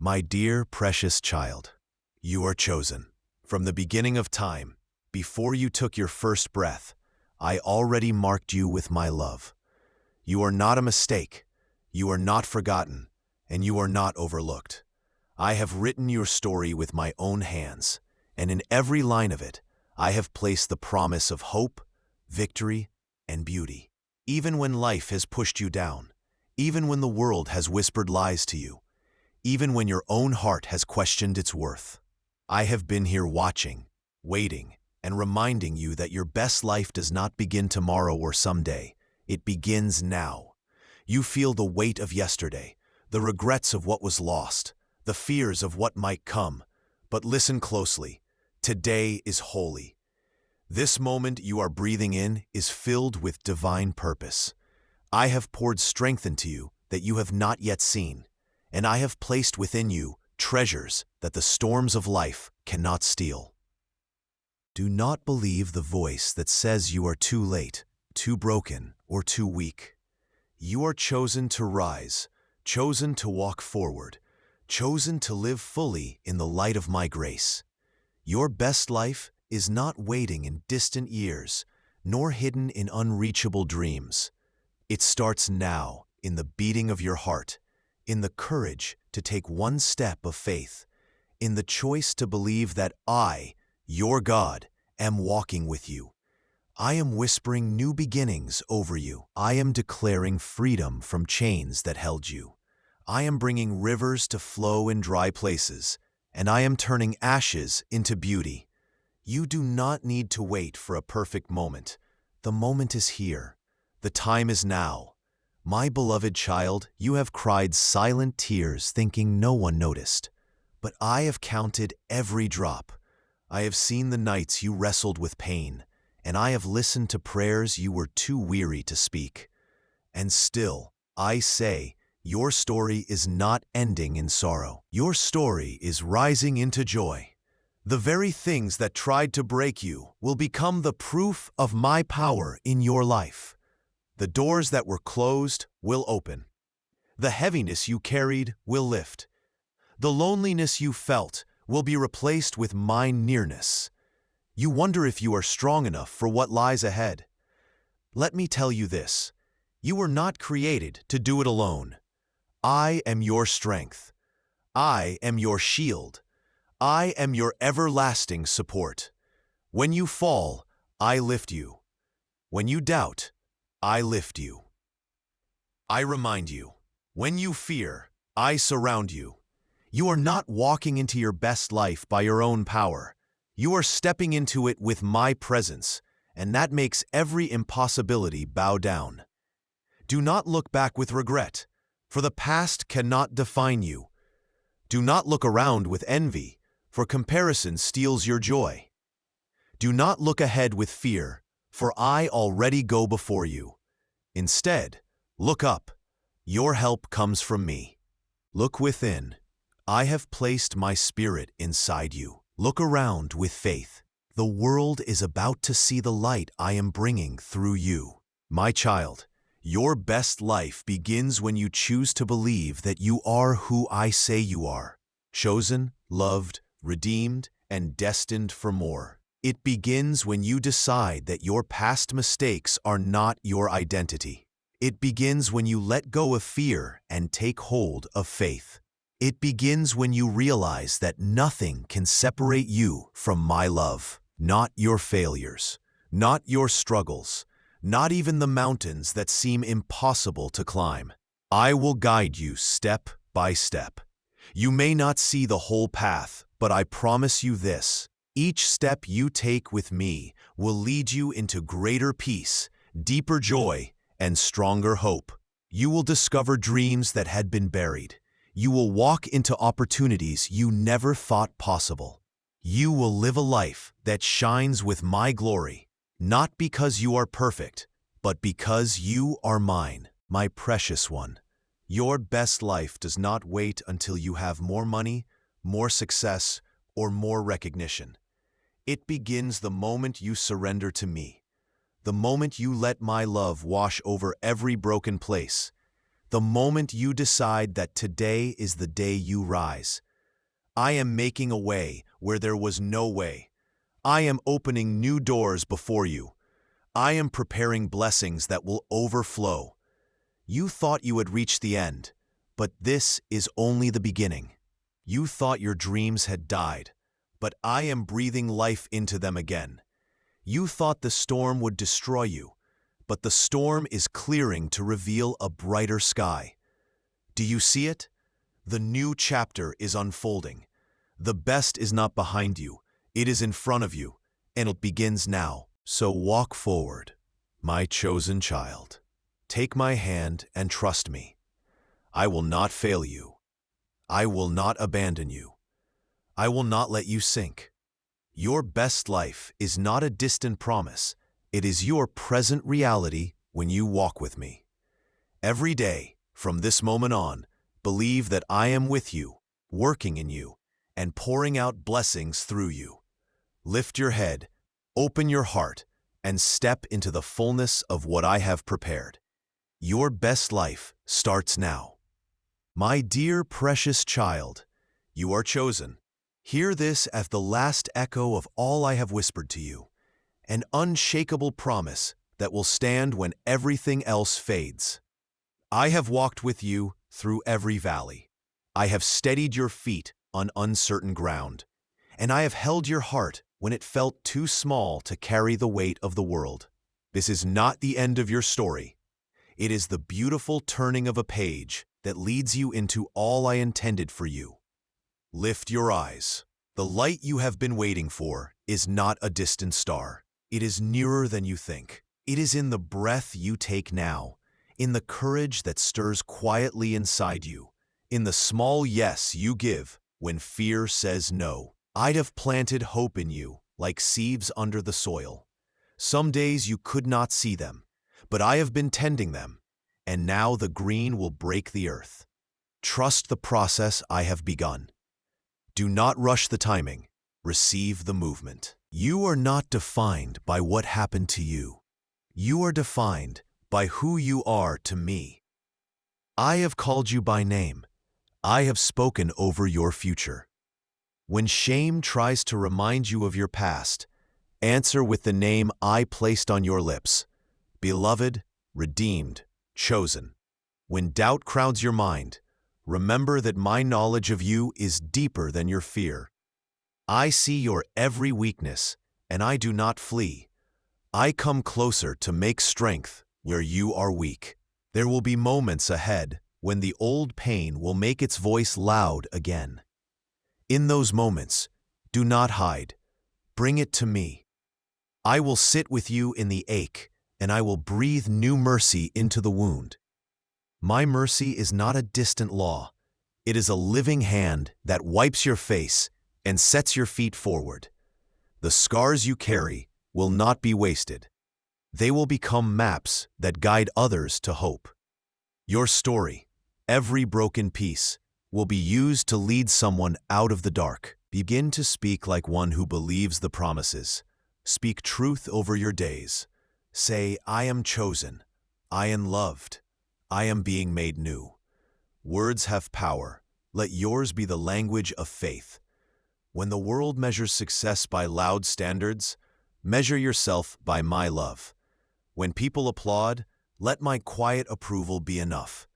My dear, precious child, you are chosen. From the beginning of time, before you took your first breath, I already marked you with my love. You are not a mistake, you are not forgotten, and you are not overlooked. I have written your story with my own hands, and in every line of it, I have placed the promise of hope, victory, and beauty. Even when life has pushed you down, even when the world has whispered lies to you, even when your own heart has questioned its worth, I have been here watching, waiting, and reminding you that your best life does not begin tomorrow or someday. It begins now. You feel the weight of yesterday, the regrets of what was lost, the fears of what might come. But listen closely. Today is holy. This moment you are breathing in is filled with divine purpose. I have poured strength into you that you have not yet seen, and I have placed within you treasures that the storms of life cannot steal. Do not believe the voice that says you are too late, too broken, or too weak. You are chosen to rise, chosen to walk forward, chosen to live fully in the light of my grace. Your best life is not waiting in distant years, nor hidden in unreachable dreams. It starts now in the beating of your heart, in the courage to take one step of faith, in the choice to believe that I, your God, am walking with you. I am whispering new beginnings over you. I am declaring freedom from chains that held you. I am bringing rivers to flow in dry places, and I am turning ashes into beauty. You do not need to wait for a perfect moment. The moment is here. The time is now. My beloved child, you have cried silent tears thinking no one noticed. But I have counted every drop. I have seen the nights you wrestled with pain, and I have listened to prayers you were too weary to speak. And still, I say, your story is not ending in sorrow. Your story is rising into joy. The very things that tried to break you will become the proof of my power in your life. The doors that were closed will open. The heaviness you carried will lift. The loneliness you felt will be replaced with my nearness. You wonder if you are strong enough for what lies ahead. Let me tell you this: you were not created to do it alone. I am your strength. I am your shield. I am your everlasting support. When you fall, I lift you. When you doubt, I lift you. I remind you, when you fear, I surround you. You are not walking into your best life by your own power. You are stepping into it with my presence, and that makes every impossibility bow down. Do not look back with regret, for the past cannot define you. Do not look around with envy, for comparison steals your joy. Do not look ahead with fear, for I already go before you. Instead, look up. Your help comes from me. Look within. I have placed my spirit inside you. Look around with faith. The world is about to see the light I am bringing through you. My child, your best life begins when you choose to believe that you are who I say you are. Chosen, loved, redeemed, and destined for more. It begins when you decide that your past mistakes are not your identity. It begins when you let go of fear and take hold of faith. It begins when you realize that nothing can separate you from my love. Not your failures, not your struggles, not even the mountains that seem impossible to climb. I will guide you step by step. You may not see the whole path, but I promise you this: each step you take with me will lead you into greater peace, deeper joy, and stronger hope. You will discover dreams that had been buried. You will walk into opportunities you never thought possible. You will live a life that shines with my glory, not because you are perfect, but because you are mine, my precious one. Your best life does not wait until you have more money, more success, or more recognition. It begins the moment you surrender to me, the moment you let my love wash over every broken place, the moment you decide that today is the day you rise. I am making a way where there was no way. I am opening new doors before you. I am preparing blessings that will overflow. You thought you had reached the end, but this is only the beginning. You thought your dreams had died, but I am breathing life into them again. You thought the storm would destroy you, but the storm is clearing to reveal a brighter sky. Do you see it? The new chapter is unfolding. The best is not behind you, it is in front of you, and it begins now. So walk forward, my chosen child. Take my hand and trust me. I will not fail you. I will not abandon you. I will not let you sink. Your best life is not a distant promise. It is your present reality when you walk with me. Every day, from this moment on, believe that I am with you, working in you, and pouring out blessings through you. Lift your head, open your heart, and step into the fullness of what I have prepared. Your best life starts now. My dear precious child, you are chosen. Hear this as the last echo of all I have whispered to you, an unshakable promise that will stand when everything else fades. I have walked with you through every valley. I have steadied your feet on uncertain ground, and I have held your heart when it felt too small to carry the weight of the world. This is not the end of your story. It is the beautiful turning of a page that leads you into all I intended for you. Lift your eyes. The light you have been waiting for is not a distant star. It is nearer than you think. It is in the breath you take now, in the courage that stirs quietly inside you, in the small yes you give when fear says no. I'd have planted hope in you like seeds under the soil. Some days you could not see them, but I have been tending them, and now the green will break the earth. Trust the process I have begun. Do not rush the timing. Receive the movement. You are not defined by what happened to you. You are defined by who you are to me. I have called you by name. I have spoken over your future. When shame tries to remind you of your past, answer with the name I placed on your lips: beloved, redeemed, chosen. When doubt crowds your mind, remember that my knowledge of you is deeper than your fear. I see your every weakness, and I do not flee. I come closer to make strength where you are weak. There will be moments ahead when the old pain will make its voice loud again. In those moments, do not hide. Bring it to me. I will sit with you in the ache, and I will breathe new mercy into the wound. My mercy is not a distant law. It is a living hand that wipes your face and sets your feet forward. The scars you carry will not be wasted. They will become maps that guide others to hope. Your story, every broken piece, will be used to lead someone out of the dark. Begin to speak like one who believes the promises. Speak truth over your days. Say, I am chosen. I am loved. I am being made new. Words have power. Let yours be the language of faith. When the world measures success by loud standards, measure yourself by my love. When people applaud, let my quiet approval be enough.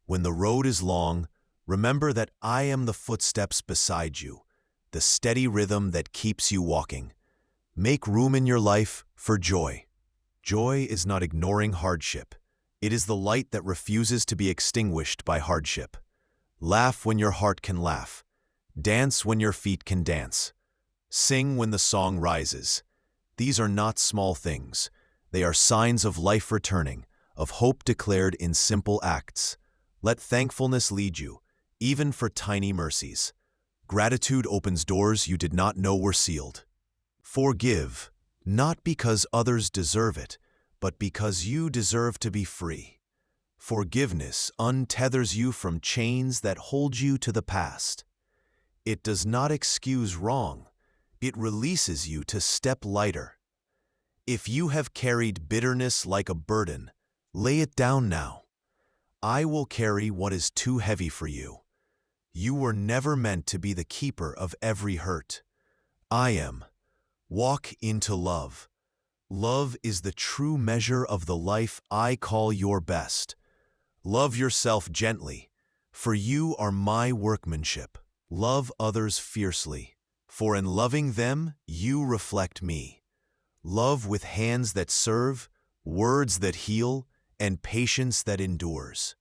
When the road is long, remember that I am the footsteps beside you, the steady rhythm that keeps you walking. Make room in your life for joy. Joy is not ignoring hardship. It is the light that refuses to be extinguished by hardship. Laugh when your heart can laugh. Dance when your feet can dance. Sing when the song rises. These are not small things. They are signs of life returning, of hope declared in simple acts. Let thankfulness lead you, even for tiny mercies. Gratitude opens doors you did not know were sealed. Forgive, not because others deserve it, but because you deserve to be free. Forgiveness untethers you from chains that hold you to the past. It does not excuse wrong. It releases you to step lighter. If you have carried bitterness like a burden, lay it down now. I will carry what is too heavy for you. You were never meant to be the keeper of every hurt. I am. Walk into love. Love is the true measure of the life I call your best. Love yourself gently, for you are my workmanship. Love others fiercely, for in loving them you reflect me. Love with hands that serve, words that heal, and patience that endures.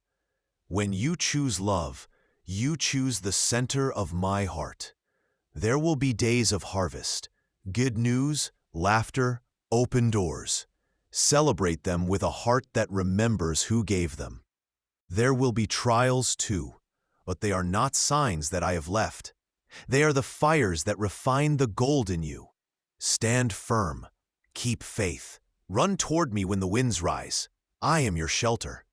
When you choose love, you choose the center of my heart. There will be days of harvest, good news, laughter, open doors. Celebrate them with a heart that remembers who gave them. There will be trials too, but they are not signs that I have left. They are the fires that refine the gold in you. Stand firm, keep faith, run toward me when the winds rise. I am your shelter.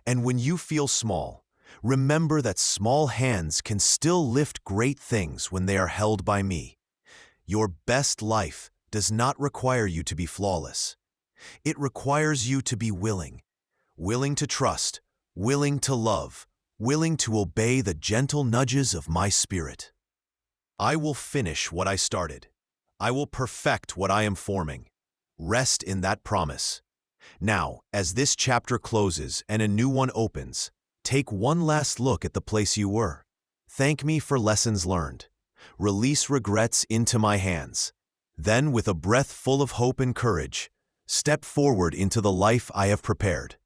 And when you feel small, remember that small hands can still lift great things when they are held by me. Your best life does not require you to be flawless. It requires you to be willing to trust, willing to love, willing to obey the gentle nudges of my spirit. I will finish what I started. I will perfect what I am forming. Rest in that promise. Now, as this chapter closes and a new one opens, take one last look at the place you were. Thank me for lessons learned. Release regrets into my hands. Then, with a breath full of hope and courage, step forward into the life I have prepared.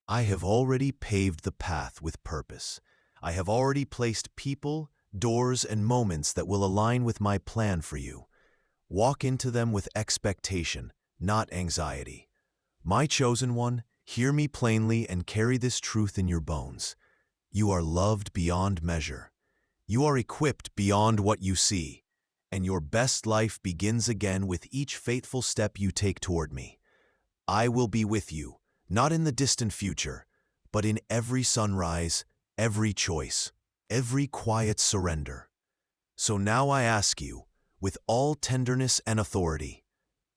I have already paved the path with purpose. I have already placed people, doors, and moments that will align with my plan for you. Walk into them with expectation, not anxiety. My chosen one, hear me plainly and carry this truth in your bones. You are loved beyond measure. You are equipped beyond what you see, and your best life begins again with each faithful step you take toward me. I will be with you, not in the distant future, but in every sunrise, every choice, every quiet surrender. So now I ask you, with all tenderness and authority,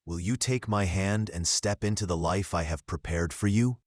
will you take my hand and step into the life I have prepared for you?